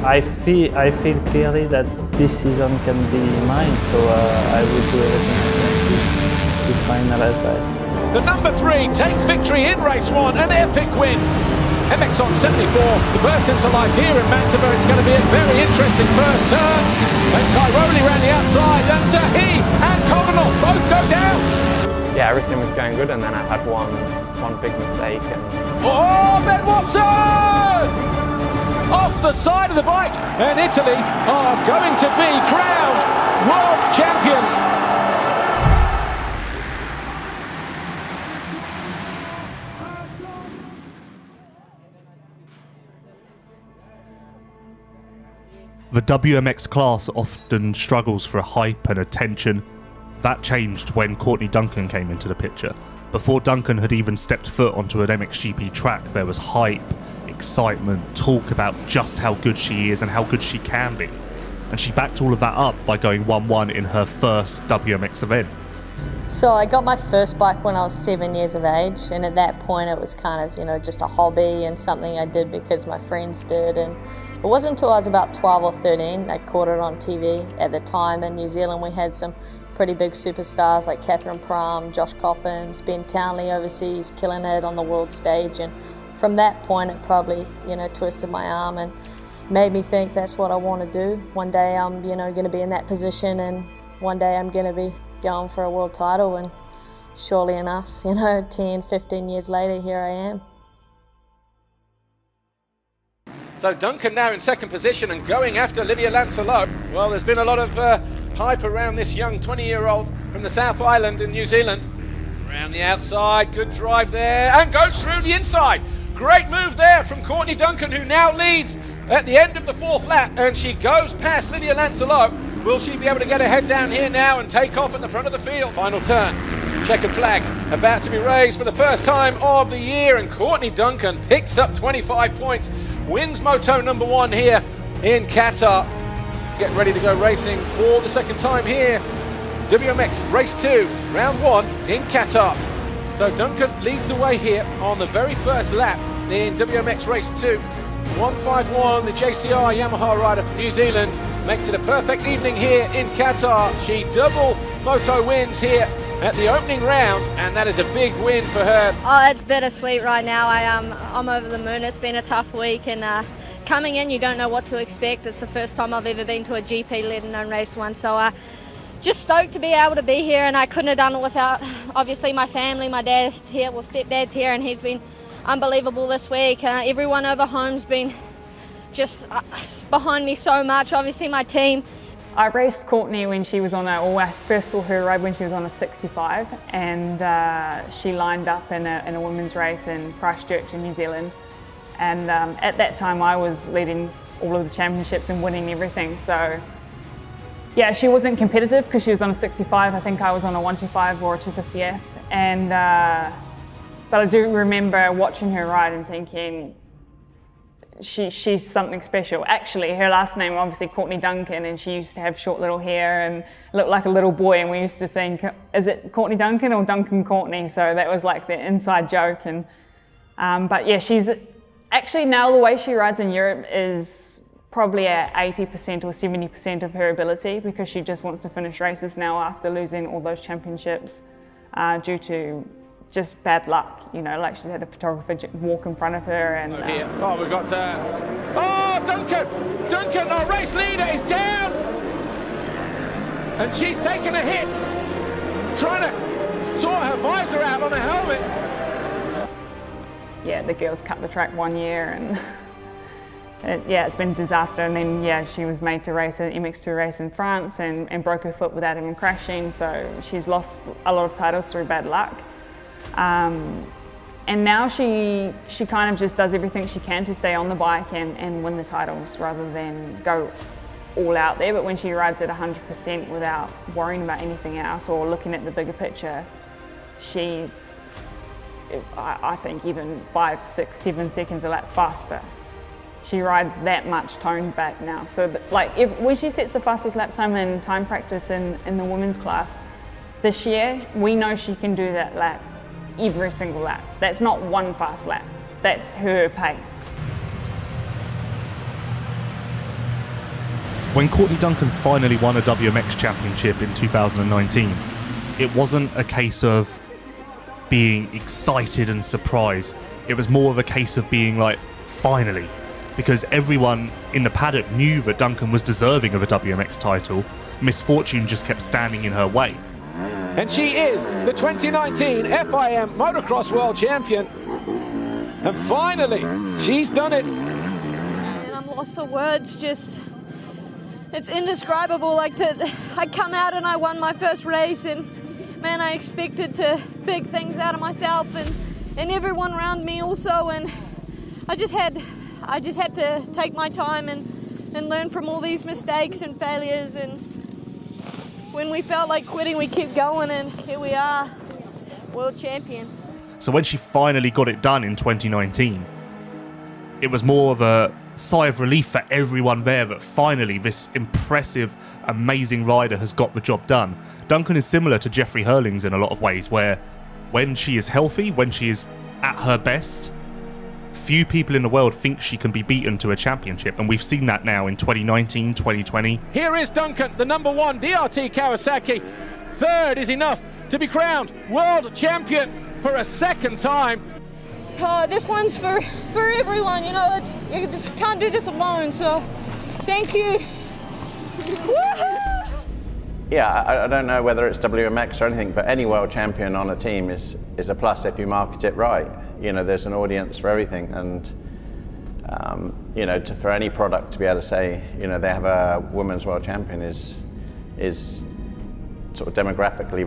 I feel clearly that this season can be mine, so I will do everything I can to finalize that. The number 3 takes victory in race 1, an epic win. MX on 74, the burst into life here in Magdeburg. It's going to be a very interesting first turn. And Cairoli ran the outside, and he and Koganov both go down. Yeah, everything was going good, and then I had one big mistake. And... Oh, Ben Watson! Off the side of the bike, and Italy are going to be crowned world champions. The WMX class often struggles for hype and attention. That changed when Courtney Duncan came into the picture. Before Duncan had even stepped foot onto an MXGP track, there was hype, excitement, talk about just how good she is and how good she can be. And she backed all of that up by going 1-1 in her first WMX event. So I got my first bike when I was 7 years of age, and at that point it was kind of, just a hobby and something I did because my friends did. And it wasn't until I was about 12 or 13 I caught it on TV. At the time in New Zealand we had some pretty big superstars like Catherine Pram, Josh Coppins, Ben Townley overseas killing it on the world stage, and from that point it probably twisted my arm and made me think that's what I want to do. One day I'm going to be in that position, and one day I'm going to be going for a world title, and surely enough 10, 15 years later here I am. So Duncan now in second position and going after Livia Lancelot. Well, there's been a lot of hype around this young 20-year-old from the South Island in New Zealand. Around the outside, good drive there, and goes through the inside. Great move there from Courtney Duncan, who now leads at the end of the 4th lap, and she goes past Livia Lancelot. Will she be able to get her head down here now and take off at the front of the field? Final turn. Checkered flag about to be raised for the first time of the year, and Courtney Duncan picks up 25 points, wins Moto number 1 here in Qatar. Get ready to go racing for the second time here. WMX race 2, round 1 in Qatar. So Duncan leads the way here on the very first lap in WMX race 2. 151, the JCR Yamaha rider from New Zealand, makes it a perfect evening here in Qatar. She double moto wins here at the opening round, and that is a big win for her. Oh, it's bittersweet right now. I'm over the moon. It's been a tough week, and coming in you don't know what to expect. It's the first time I've ever been to a GP, let alone race one, so just stoked to be able to be here, and I couldn't have done it without obviously my family. My dad's here, well, stepdad's here, and he's been unbelievable this week. Everyone over home's been just behind me so much. Obviously my team. I raced Courtney when she was on I first saw her ride when she was on a 65, and she lined up in a women's race in Christchurch in New Zealand. And at that time I was leading all of the championships and winning everything. So yeah, she wasn't competitive because she was on a 65. I think I was on a 125 or a 250F. But I do remember watching her ride and thinking, she's something special. Actually, her last name obviously Courtney Duncan, and she used to have short little hair and looked like a little boy, and we used to think, is it Courtney Duncan or Duncan Courtney? So that was like the inside joke. And but yeah, she's actually, now the way she rides in Europe is probably at 80% or 70% of her ability, because she just wants to finish races now after losing all those championships due to just bad luck, like she's had a photographer walk in front of her. And we've got Duncan, our race leader, is down, and she's taken a hit, trying to sort her visor out on her helmet. Yeah, the girls cut the track one year, and it's been a disaster. And then she was made to race an MX2 race in France and broke her foot without even crashing, so she's lost a lot of titles through bad luck. And now she kind of just does everything she can to stay on the bike and win the titles rather than go all out there. But when she rides at 100% without worrying about anything else or looking at the bigger picture, she's, I think, even 5, 6, 7 seconds a lap faster. She rides that much toned back now. So when she sets the fastest lap time in time practice in the women's class this year, we know she can do that lap every single lap. That's not one fast lap, that's her pace. When Courtney Duncan finally won a WMX championship in 2019, it wasn't a case of being excited and surprised. It was more of a case of being like, finally. Because everyone in the paddock knew that Duncan was deserving of a WMX title. Misfortune just kept standing in her way. And she is the 2019 FIM Motocross World Champion. And finally, she's done it. And I'm lost for words, just, it's indescribable. I come out and I won my first race, and man, I expected big things out of myself and everyone around me also, and I just had to take my time and learn from all these mistakes and failures, and when we felt like quitting, we kept going, and here we are, world champion. So when she finally got it done in 2019, it was more of a sigh of relief for everyone there that finally this impressive, amazing rider has got the job done. Duncan is similar to Jeffrey Hurlings in a lot of ways, where when she is healthy, when she is at her best, few people in the world think she can be beaten to a championship, and we've seen that now in 2019, 2020. Here is Duncan, the number 1 DRT Kawasaki. Third is enough to be crowned world champion for a second time. This one's for everyone, you know, you just can't do this alone, so thank you. Woohoo! Yeah, I don't know whether it's WMX or anything, but any world champion on a team is a plus if you market it right. You know, there's an audience for everything, and you know, for any product to be able to say, you know, they have a women's world champion is sort of demographically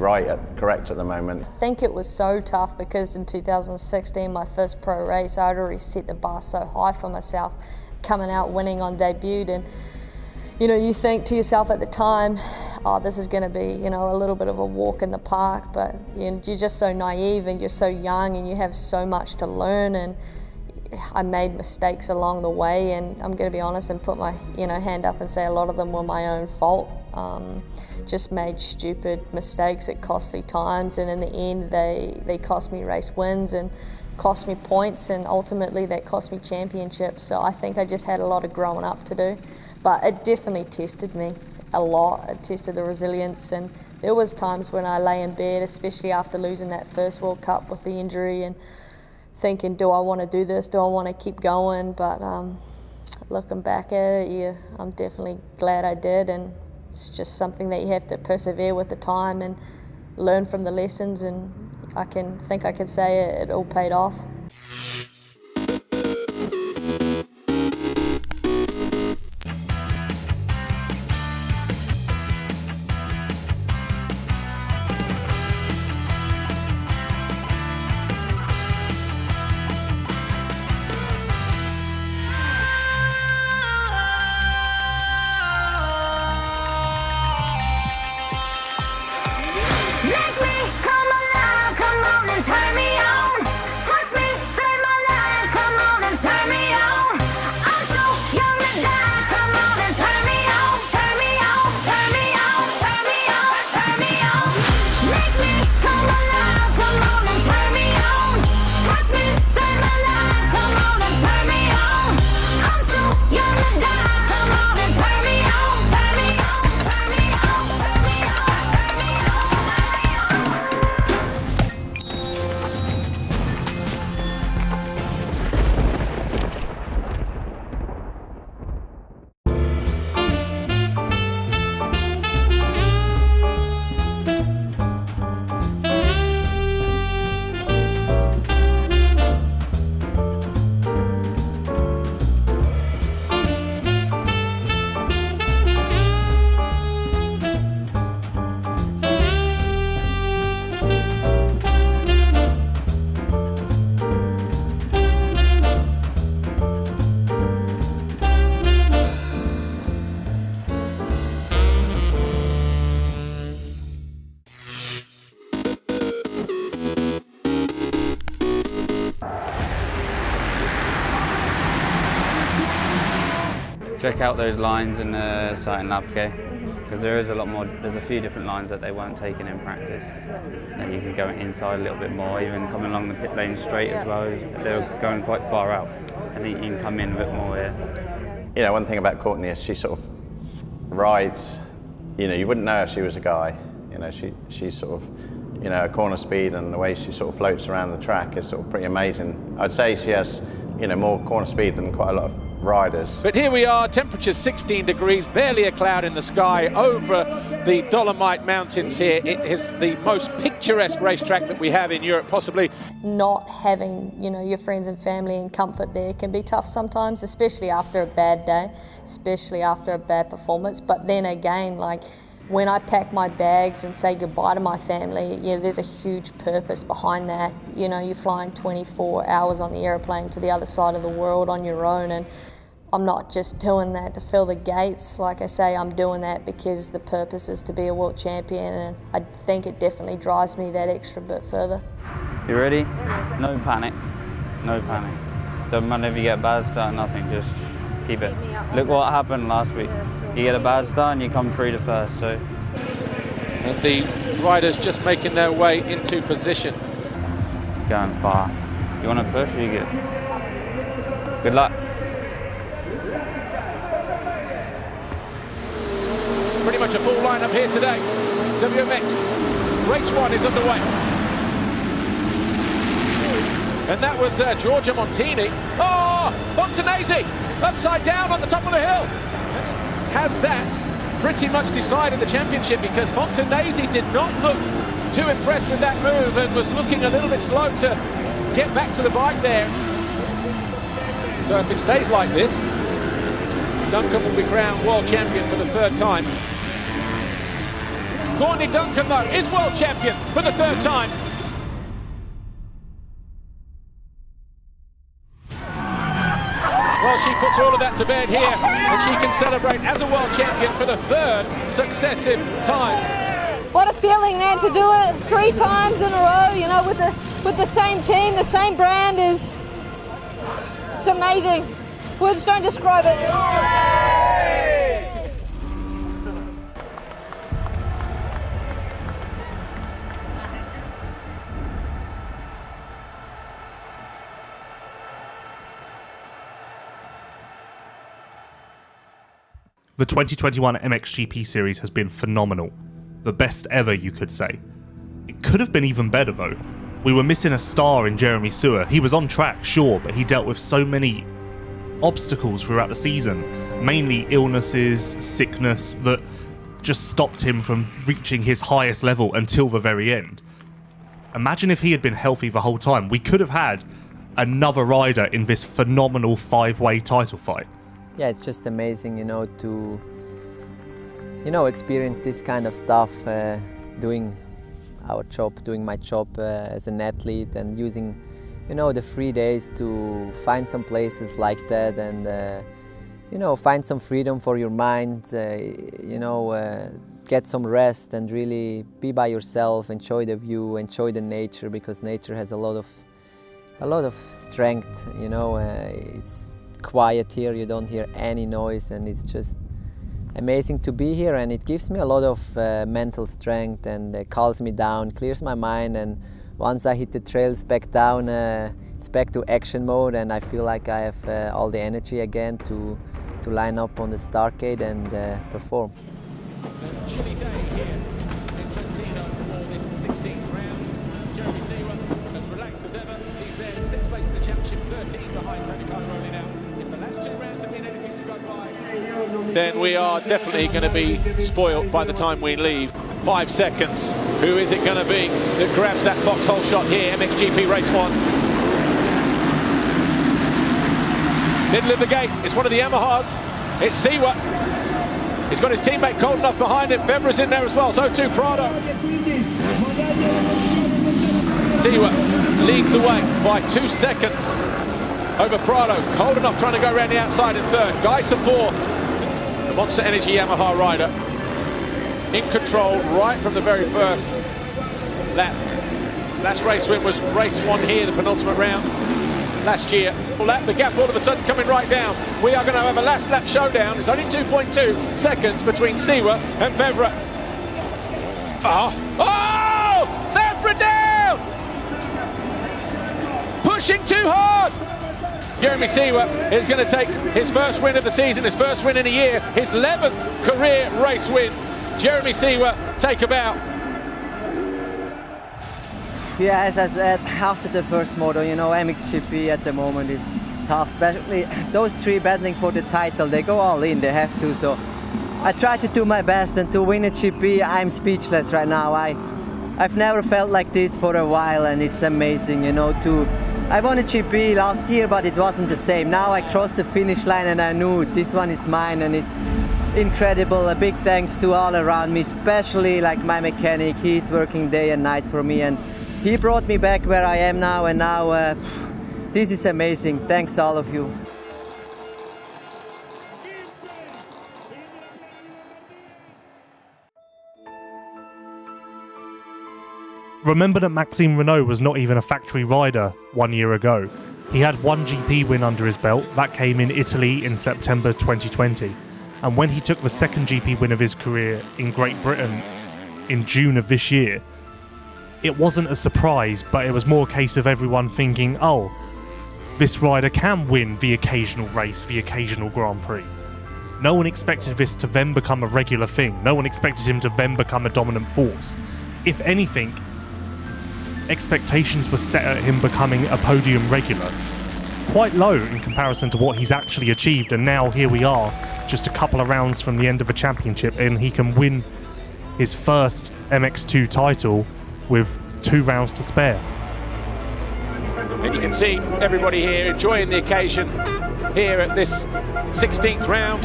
correct at the moment. I think it was so tough because in 2016, my first pro race, I'd already set the bar so high for myself, coming out winning on debut, and you know, you think to yourself at the time, oh, this is going to be, you know, a little bit of a walk in the park, but you're just so naive and you're so young and you have so much to learn, and I made mistakes along the way, and I'm going to be honest and put my hand up and say a lot of them were my own fault. Just made stupid mistakes at costly times, and in the end they cost me race wins and cost me points, and ultimately that cost me championships. So I think I just had a lot of growing up to do, but it definitely tested me a lot. It tested the resilience, and there was times when I lay in bed, especially after losing that first World Cup with the injury, and thinking, do I want to do this? Do I want to keep going? But looking back at it, yeah, I'm definitely glad I did, and it's just something that you have to persevere with the time and learn from the lessons, and I can say it all paid off. Check out those lines in the sighting lap, okay? Because there is a lot more, there's a few different lines that they weren't taking in practice. That you can go inside a little bit more, even coming along the pit lane straight as well. They're going quite far out. I think you can come in a bit more here. You know, one thing about Courtney is she sort of rides, you know, you wouldn't know if she was a guy. You know, she's sort of, you know, her corner speed and the way she sort of floats around the track is sort of pretty amazing. I'd say she has, you know, more corner speed than quite a lot of riders. But here we are, temperatures 16 degrees, barely a cloud in the sky over the Dolomite Mountains here. It is the most picturesque racetrack that we have in Europe, possibly. Not having, you know, your friends and family and comfort there can be tough sometimes, especially after a bad day, especially after a bad performance. But then again, like, when I pack my bags and say goodbye to my family, you know, there's a huge purpose behind that. You know, you're flying 24 hours on the airplane to the other side of the world on your own, and I'm not just doing that to fill the gates. Like I say, I'm doing that because the purpose is to be a world champion, and I think it definitely drives me that extra bit further. You ready? No panic. No panic. Don't matter if you get a bad start, nothing, just keep it. Look what happened last week. You get a bad start and you come through to first, so. And the riders just making their way into position. Going far. You want to push or you good? Good luck. Pretty much a full lineup here today. WMX. Race 1 is underway. And that was Giorgia Montini. Oh, Fontanesi upside down on the top of the hill. Has that pretty much decided the championship, because Fontanesi did not look too impressed with that move and was looking a little bit slow to get back to the bike there. So if it stays like this, Duncan will be crowned world champion for the 3rd time. Courtney Duncan, though, is world champion for the 3rd time. Well, she puts all of that to bed here, and she can celebrate as a world champion for the 3rd successive time. What a feeling, man, to do it 3 times in a row, you know, with the same team, the same brand it's amazing. Words don't describe it. The 2021 MXGP series has been phenomenal. The best ever, you could say. It could have been even better though. We were missing a star in Jeremy Sewer. He was on track, sure, but he dealt with so many obstacles throughout the season, mainly illnesses, sickness, that just stopped him from reaching his highest level until the very end. Imagine if he had been healthy the whole time. We could have had another rider in this phenomenal 5-way title fight. Yeah, it's just amazing, you know, to, you know, experience this kind of stuff, doing our job, doing my job as an athlete, and using, you know, the free days to find some places like that, and, you know, find some freedom for your mind, you know, get some rest and really be by yourself, enjoy the view, enjoy the nature, because nature has a lot of strength, you know. It's quiet here, you don't hear any noise, and it's just amazing to be here, and it gives me a lot of mental strength, and calms me down, clears my mind, and once I hit the trails back down, it's back to action mode, and I feel like I have all the energy again to line up on the start gate and perform. It's a chilly day here in Trentino for this 16th round. Jeremy Sewer as relaxed as ever. He's there in 6th place in the championship, 13 behind Tony Calderoni now. If the last 2 rounds have been anything to go by, then we are definitely going to be spoiled by the time we leave. 5 seconds. Who is it going to be that grabs that foxhole shot here? MXGP Race 1. Middle of the gate. It's one of the Yamahas. It's Sewer. He's got his teammate Colton up behind him. Febvre's in there as well. So too Prado. Sewer leads the way by 2 seconds over Prado. Koldenhoff trying to go around the outside in 3rd. Guy Safor, the Monster Energy Yamaha rider, in control right from the very first lap. Last race win was race 1 here, the penultimate round last year. The gap all of a sudden coming right down. We are going to have a last lap showdown. It's only 2.2 seconds between Sewer and Febvre. Oh! Febvre down! Pushing too hard! Jeremy Seawer is going to take his first win of the season, his first win in a year, his 11th career race win. Jeremy Seawer, take a bow. Yeah, as I said, after the first moto, you know, MXGP at the moment is tough. Especially those three battling for the title, they go all in, they have to. So I try to do my best, and to win a GP, I'm speechless right now. I've never felt like this for a while, and it's amazing, you know. I won a GP last year, but it wasn't the same. Now I crossed the finish line and I knew this one is mine, and it's incredible. A big thanks to all around me, especially like my mechanic. He's working day and night for me, and he brought me back where I am now, and now this is amazing. Thanks all of you. Remember that Maxime Renault was not even a factory rider 1 year ago. He had one GP win under his belt. That came in Italy in September 2020. And when he took the second GP win of his career in Great Britain in June of this year, it wasn't a surprise, but it was more a case of everyone thinking, oh, this rider can win the occasional race, the occasional Grand Prix. No one expected this to then become a regular thing. No one expected him to then become a dominant force. If anything, expectations were set at him becoming a podium regular. Quite low in comparison to what he's actually achieved, and now here we are, just a couple of rounds from the end of a championship, and he can win his first MX2 title with 2 rounds to spare. And you can see everybody here enjoying the occasion here at this 16th round.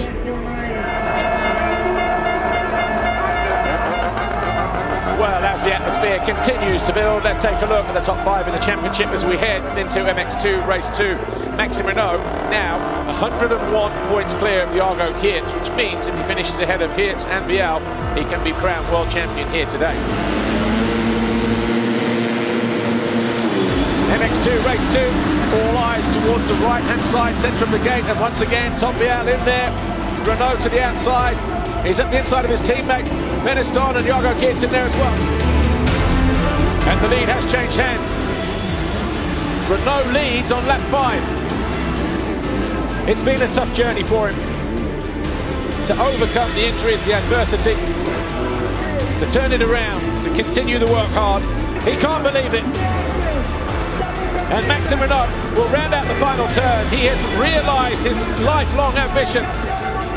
Well, as the atmosphere continues to build, let's take a look at the top 5 in the championship as we head into MX2 Race 2. Maxime Renault now 101 points clear of Jago Geerts, which means if he finishes ahead of Geerts and Vial, he can be crowned world champion here today. MX2 Race 2, all eyes towards the right-hand side, centre of the gate, and once again, Tom Vial in there, Renault to the outside. He's at the inside of his teammate, Beneston, and Jago Geerts in there as well. And the lead has changed hands. Renault leads on lap 5. It's been a tough journey for him to overcome the injuries, the adversity, to turn it around, to continue to work hard. He can't believe it. And Maxime Renault will round out the final turn. He has realised his lifelong ambition.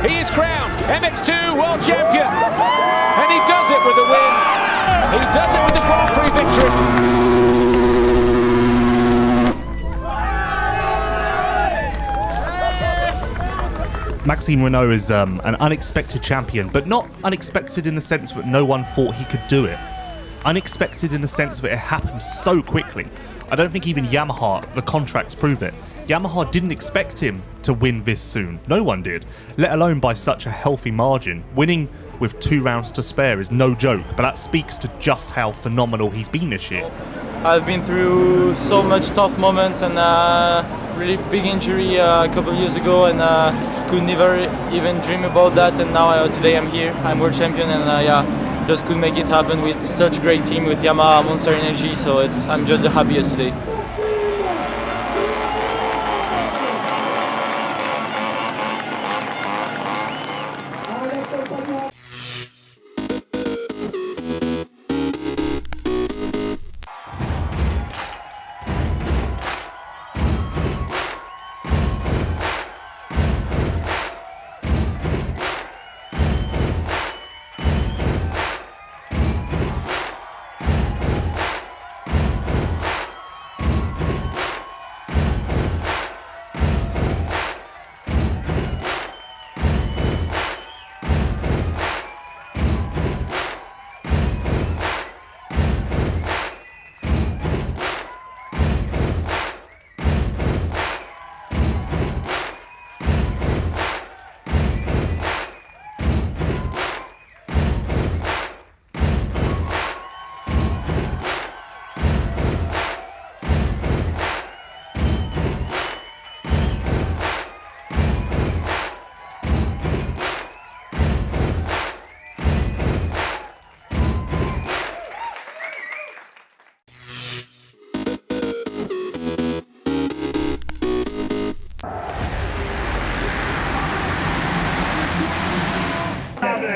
He is crowned MX2 World Champion. And he does it with the win. He does it with the Grand Prix victory. Maxime Renault is an unexpected champion, but not unexpected in the sense that no one thought he could do it. Unexpected in the sense that it happened so quickly. I don't think even Yamaha, the contracts prove it. Yamaha didn't expect him to win this soon. No one did, let alone by such a healthy margin. Winning with 2 rounds to spare is no joke, but that speaks to just how phenomenal he's been this year. I've been through so much tough moments and really big injury a couple of years ago, and could never even dream about that. And now today I'm here, I'm world champion, and just could make it happen with such a great team with Yamaha, Monster Energy. So I'm just the happiest today.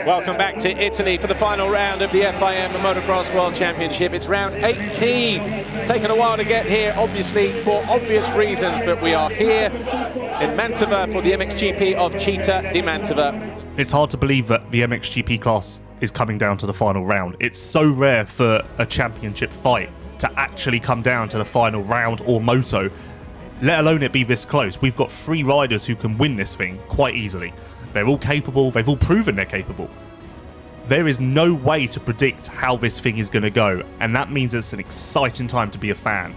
Welcome back to Italy for the final round of the FIM Motocross World Championship. It's round 18. It's taken a while to get here, obviously, for obvious reasons, but we are here in Mantova for the MXGP of Città di Mantova. It's hard to believe that the MXGP class is coming down to the final round. It's so rare for a championship fight to actually come down to the final round or moto, let alone it be this close. We've got 3 riders who can win this thing quite easily. They're all capable, they've all proven they're capable. There is no way to predict how this thing is going to go, and that means it's an exciting time to be a fan.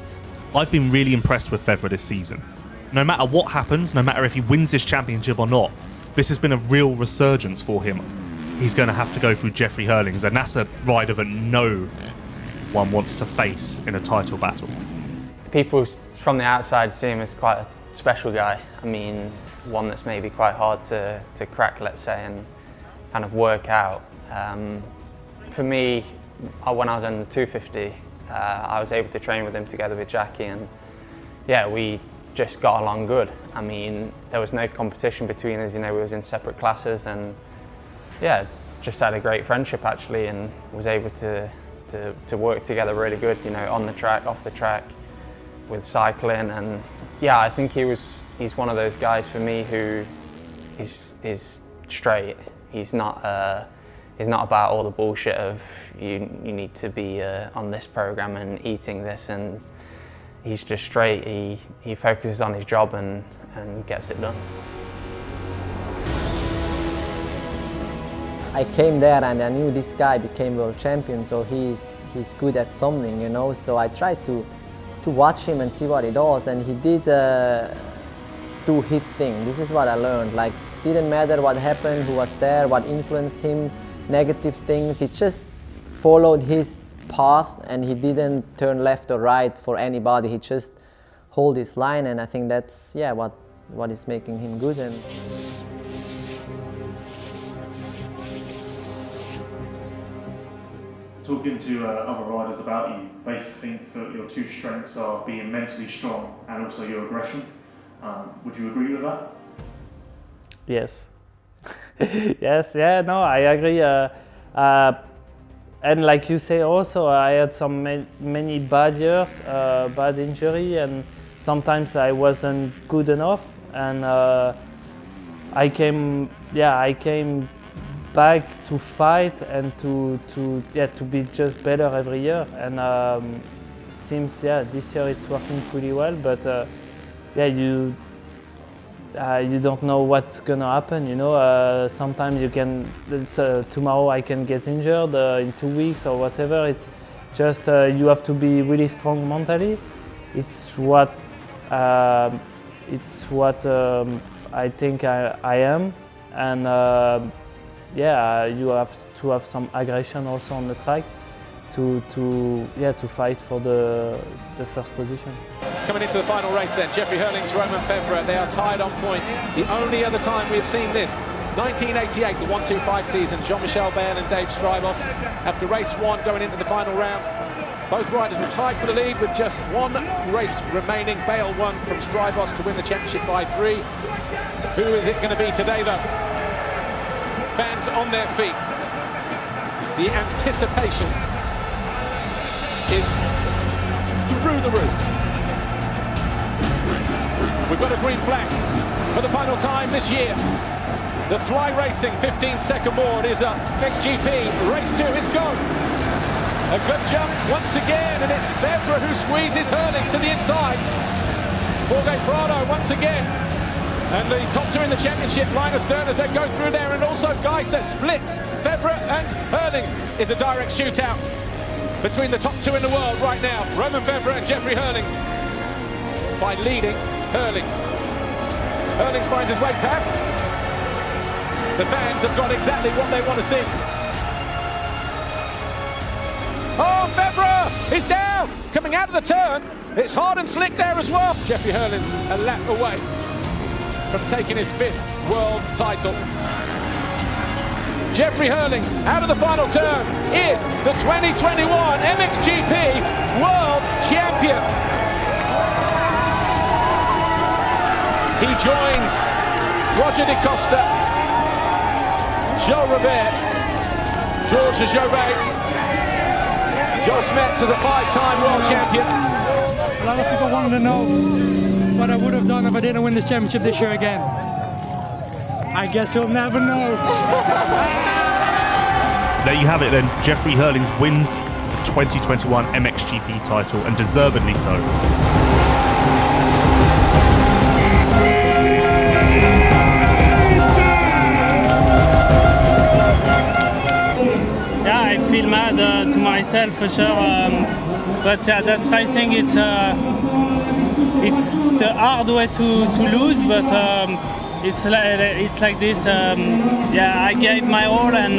I've been really impressed with Febvre this season. No matter what happens, no matter if he wins this championship or not, this has been a real resurgence for him. He's going to have to go through Jeffrey Hurlings, and that's a rider that no one wants to face in a title battle. People from the outside see him as quite a special guy. I mean, one that's maybe quite hard to crack, let's say, and kind of work out. For me, when I was in the 250, I was able to train with him together with Jackie, and yeah, we just got along good. I mean, there was no competition between us, you know, we was in separate classes, and yeah, just had a great friendship actually, and was able to work together really good, you know, on the track, off the track, with cycling. And yeah, I think he's one of those guys for me who is straight. He's not about all the bullshit of you need to be on this program and eating this, and he's just straight. He focuses on his job and gets it done. I came there and I knew this guy became world champion, so he's good at something, you know. So I tried to watch him and see what he does, and he did do his thing. This is what I learned. Like, didn't matter what happened, who was there, what influenced him, negative things. He just followed his path, and he didn't turn left or right for anybody. He just hold his line, and I think that's what is making him good. And talking to other riders about you, they think that your 2 strengths are being mentally strong and also your aggression. Would you agree with that? Yes. Yes, yeah, no, I agree. And like you say also, I had some many bad years, bad injury, and sometimes I wasn't good enough. And I came back to fight and to be just better every year. And seems this year it's working pretty well, but you don't know what's gonna happen, you know. Sometimes you can, tomorrow I can get injured in 2 weeks or whatever. It's just you have to be really strong mentally. It's what I think I am, and you have to have some aggression also on the track to fight for the first position. Coming into the final race then, Jeffrey Hurlings, Roman Febvre, they are tied on points. The only other time we've seen this, 1988, the 1-2-5 season, Jean-Michel Bayle and Dave Strybos. After race 1 going into the final round, both riders were tied for the lead with just 1 race remaining. Bayle won from Strybos to win the championship by 3. Who is it going to be today though? Fans on their feet. The anticipation is through the roof. We've got a green flag for the final time this year. The Fly Racing 15-second board is up. MXGP, race 2, it's gone. A good jump once again, and it's Febvre who squeezes Hurlings to the inside. Jorge Prado once again. And the top 2 in the championship, Linus Stern, as they go through there, and also Geiser splits Febvre and Hurlings. Is a direct shootout between the top 2 in the world right now, Roman Febvre and Jeffrey Hurlings, by leading Hurlings. Hurlings finds his way past. The fans have got exactly what they want to see. Oh, Febvre is down, coming out of the turn. It's hard and slick there as well. Jeffrey Hurlings a lap away from taking his 5th world title. Jeffrey Hurlings out of the final turn is the 2021 MXGP World Champion. He joins Roger De Costa, Joe Robert, George de JBay. Joel Smets is a 5-time world champion. A lot of people wanted to know what I would have done if I didn't win this championship this year again. I guess we'll never know. There you have it then. Jeffrey Hurlings wins the 2021 MXGP title, and deservedly so. Yeah, I feel mad to myself for sure, but that's racing. It's the hard way to lose, but it's like this. Yeah, I gave my all, and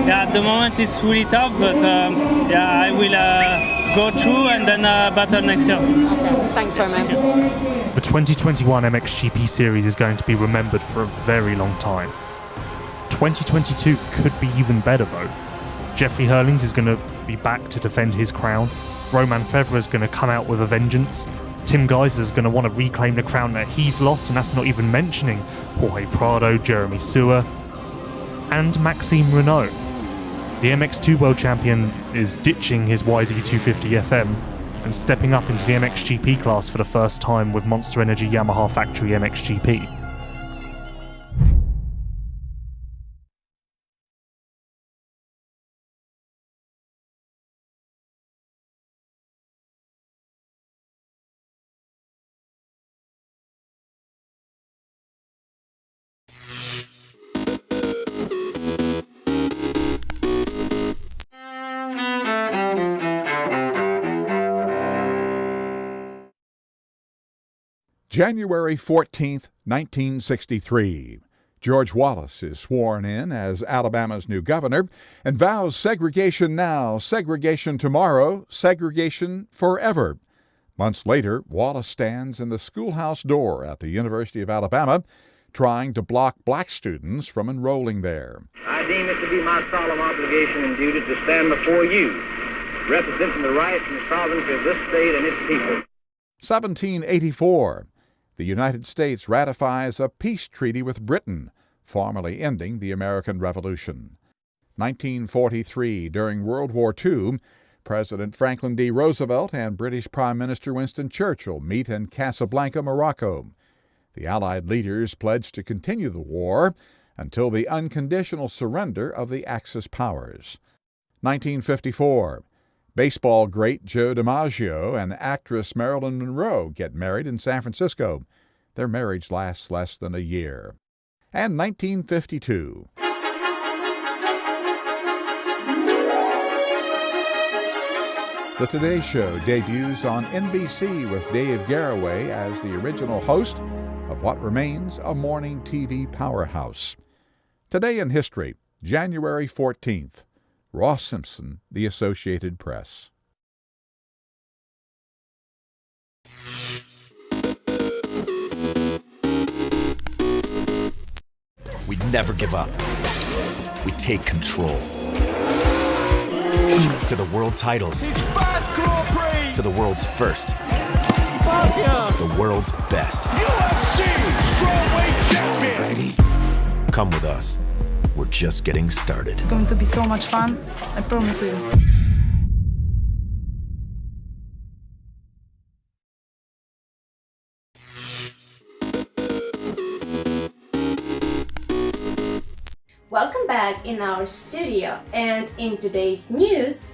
yeah, at the moment it's really tough, but yeah, I will go through and then battle next year. Okay, thanks very much. The 2021 MXGP series is going to be remembered for a very long time. 2022 could be even better though. Jeffrey Hurlings is going to be back to defend his crown. Roman Febvre is going to come out with a vengeance. Tim Geiser is going to want to reclaim the crown that he's lost, and that's not even mentioning Jorge Prado, Jeremy Sewer, and Maxime Renault. The MX2 World Champion is ditching his YZ250 FM and stepping up into the MXGP class for the first time with Monster Energy Yamaha Factory MXGP. January 14th, 1963. George Wallace is sworn in as Alabama's new governor and vows segregation now, segregation tomorrow, segregation forever. Months later, Wallace stands in the schoolhouse door at the University of Alabama, trying to block black students from enrolling there. I deem it to be my solemn obligation and duty to stand before you, representing the rights and sovereignty of this state and its people. 1784. The United States ratifies a peace treaty with Britain, formally ending the American Revolution. 1943, during World War II, President Franklin D. Roosevelt and British Prime Minister Winston Churchill meet in Casablanca, Morocco. The Allied leaders pledge to continue the war until the unconditional surrender of the Axis powers. 1954. Baseball great Joe DiMaggio and actress Marilyn Monroe get married in San Francisco. Their marriage lasts less than a year. And 1952. The Today Show debuts on NBC with Dave Garroway as the original host of what remains a morning TV powerhouse. Today in history, January 14th. Ross Simpson, The Associated Press. We never give up. We take control. To the world titles. To the world's first. The world's best. UFC Strawweight Champion. Ready? Come with us. We're just getting started. It's going to be so much fun, I promise you. Welcome back in our studio, and in today's news,